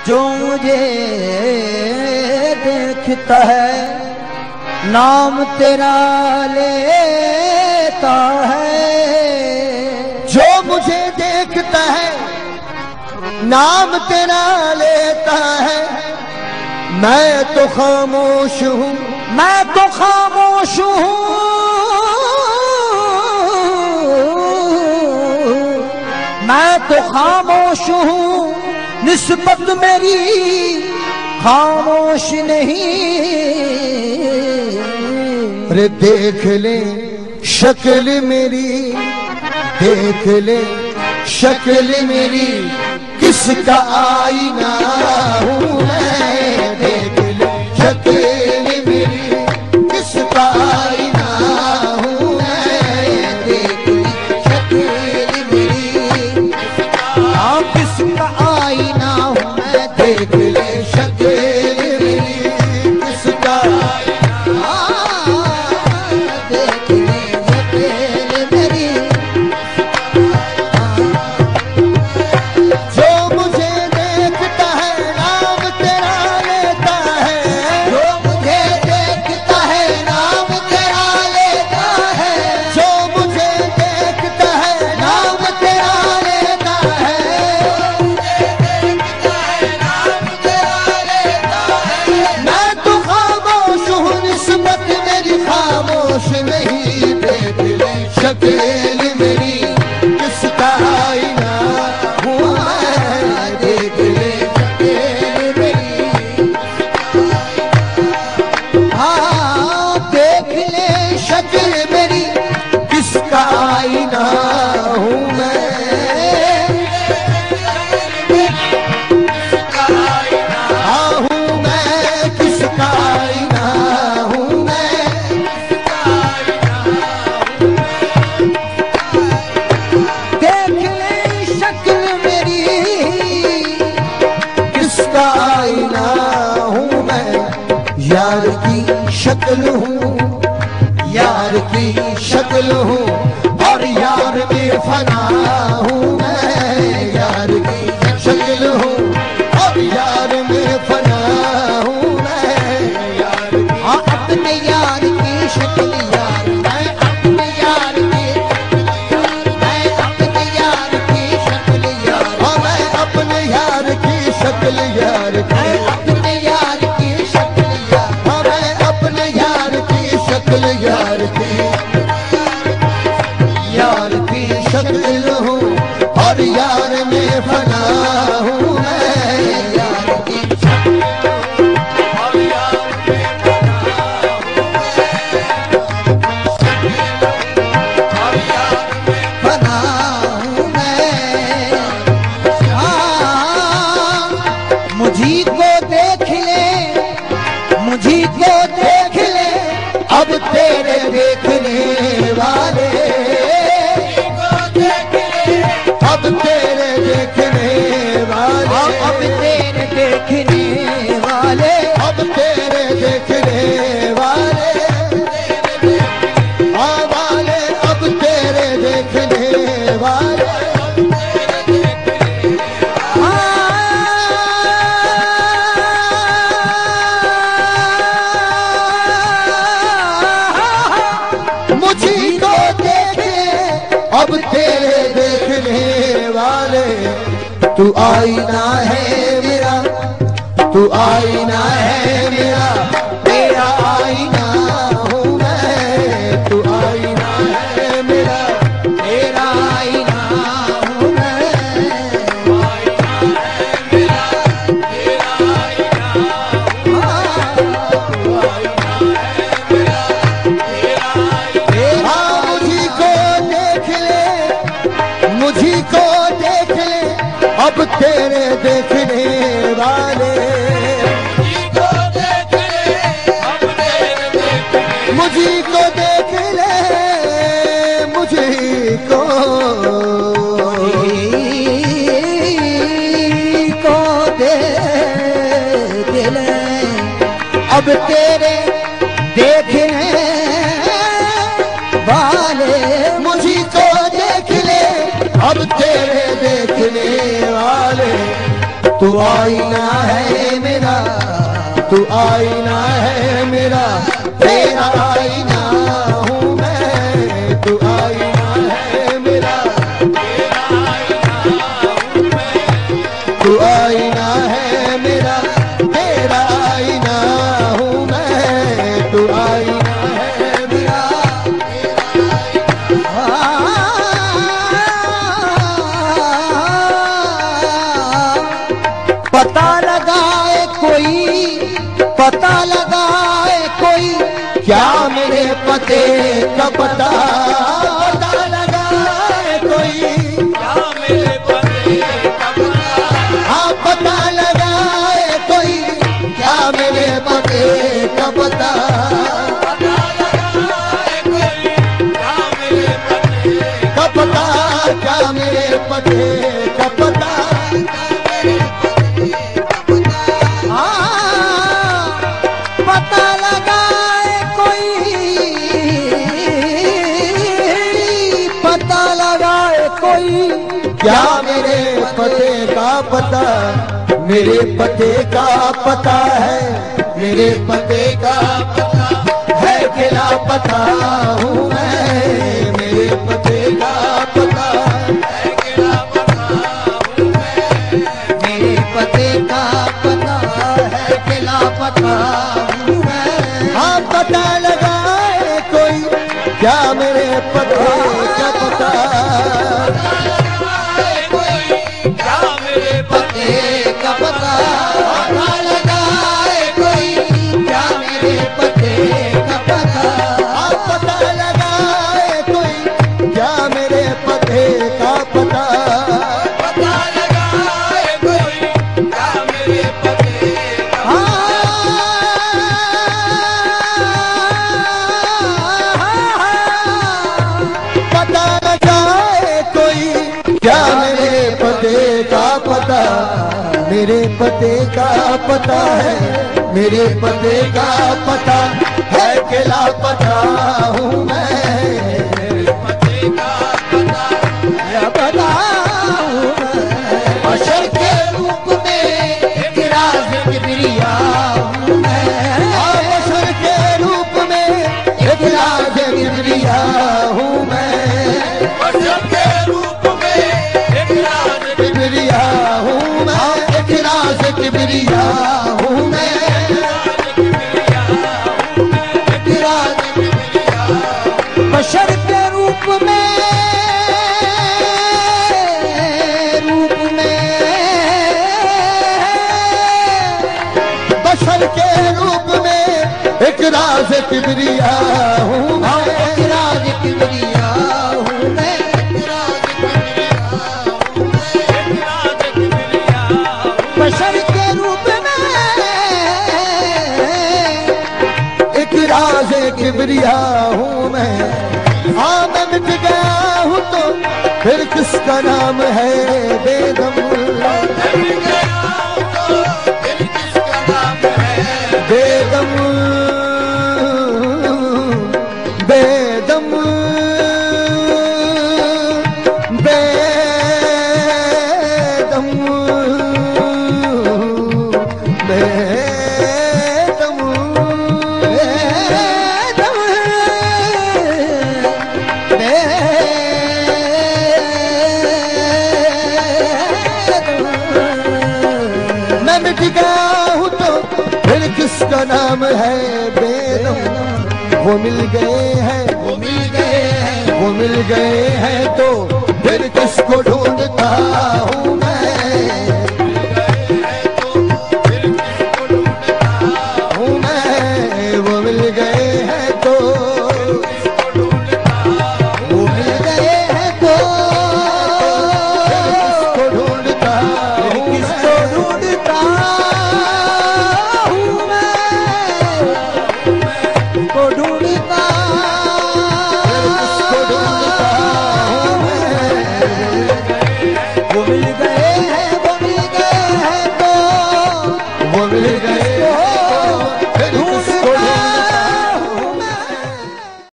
जो मुझे देखता है नाम तेरा लेता है। जो मुझे देखता है नाम तेरा लेता है। मैं तो खामोश हूँ, मैं तो खामोश हूँ, मैं तो खामोश हूँ, निस्बत मेरी खामोश नहीं। अरे देख ले शक्ल मेरी, देख ले शक्ल मेरी, किसका आईना हूँ मैं। देख ले शक्ल मेरी, किसका आईना हूँ मैं। देख ले शक्ल मेरी, हाँ किसका आईना हूँ मैं। देख ले शक्ल मेरी, किसका देख ले शक्ल मेरी। जो मुझे देखता है नाम तेरा लेता है। जो मुझे देखता है नाम तेरा लेता है। जो मुझे देखता है नाम तेरा लेता है। मैं तो खामोश हूँ, निस्बत मेरी खामोश नहीं। देख ले शक्ल मेरी, किसका आईना हूँ मैं। देख ले शक्ल मेरी, हाँ देख ले शक्ल मेरी, किसका आईना हूँ मैं। हाँ हूँ मैं, किसका आईना हूँ मैं। देख ले शक्ल मेरी, किसका आईना हूँ मैं। यार की शक्ल हूँ, यार की शक्ल हूँ, और यार में फना हूँ मैं। यार की शक्ल हूँ और यार में फना हूँ मैं। यार की हाँ अपने यार की शक्ल यार, मैं अपने यार की, मैं अपने यार की शक्ल यार, हाँ मैं अपने यार की शक्ल यार की, अपने यार की शक्ल यार, हाँ मैं अपने यार की शक्ल यार की, यार की शक्ल हूँ और यार में फना हूँ मैं। यार की शक्ल और यार में फना हूँ मैं। हाँ मुझी को देख ले, मुझी को देख ले, अब तेरे देखने वाले, अब तेरे देखने वाले, अब तेरे देखने वाले, अब तेरे देखने वाले, हाँ वाले, अब तेरे देखने वाले। मुझी को देखे अब तेरे देखने वाले। तू आईना है मेरा, तू आईना है मेरा, तेरा आईना हूँ मैं। तू आईना है मेरा, तेरा आईना हूँ मैं। हाँ मुझी को देख ले, मुझी को देख ले, अब तेरे देखने वाले। मुझी को देख ले, मुझी को देख ले, अब तेरे देखने वाले। मुझी को देख ले, अब तेरे देखने वाले। तू आईना है मेरा, तू आईना है मेरा, तेरा आईना हूँ मैं। तू आईना है मेरा, तेरा आईना हूँ मैं। तू आईना है मेरा, तेरा आईना हूँ मैं। तू आईना है मेरा, पता लगाए कोई, पता लगाए कोई, क्या मेरे पते का पता, पता लगाए कोई, क्या मेरे पते का पता। हाँ पता लगाए कोई, क्या मेरे पते का पता, पता लगाए कोई, क्या मेरे पते का पता, क्या मेरे पते का पता। पता लगाए कोई, पता लगाए कोई, क्या मेरे पते का पता, मेरे पते का पता है, मेरे पते का पता है कि लापता हूँ मैं। मेरे पते का पता है कि लापता हूँ मैं। मेरे पते का पता है कि लापता हूँ मैं। हाँ पता लगाए कोई, क्या मेरे पते का पता, क्या मेरे पते का पता, पता लगाए कोई, क्या मेरे पते का पता। पता लगाए कोई, क्या मेरे पते का पता, पता लगाए कोई, क्या मेरे पते का पता लगाए कोई, क्या मेरे पते का पता, मेरे पते का पता है, मेरे पते का पता है कि लापता हूँ मैं। मेरे पते का पता लापता हूँ मैं। बशर के रूप में एक राज किबरिया हूँ मैं। बशर के रूप में एक राज किबरिया हूँ मैं। बशर के रूप में एक राज किबरिया हूँ मैं। एक राज किबरिया हूँ मैं। बशर के रूप में, बशर के रूप में एक राज किबरिया हूँ मैं। एक राज किबरिया हूँ मैं। बशर के रूप में एक राज किबरिया हूँ मैं। हाँ मैं मिट गया हूँ तो फिर किसका नाम है बेदम। बेदम बेदम बेदम बेदम मैं मिट गया हूँ तो फिर किसका नाम है बेदम। वो मिल गए हैं, वो मिल गए हैं, वो मिल गए हैं तो फिर किसको ढूंढते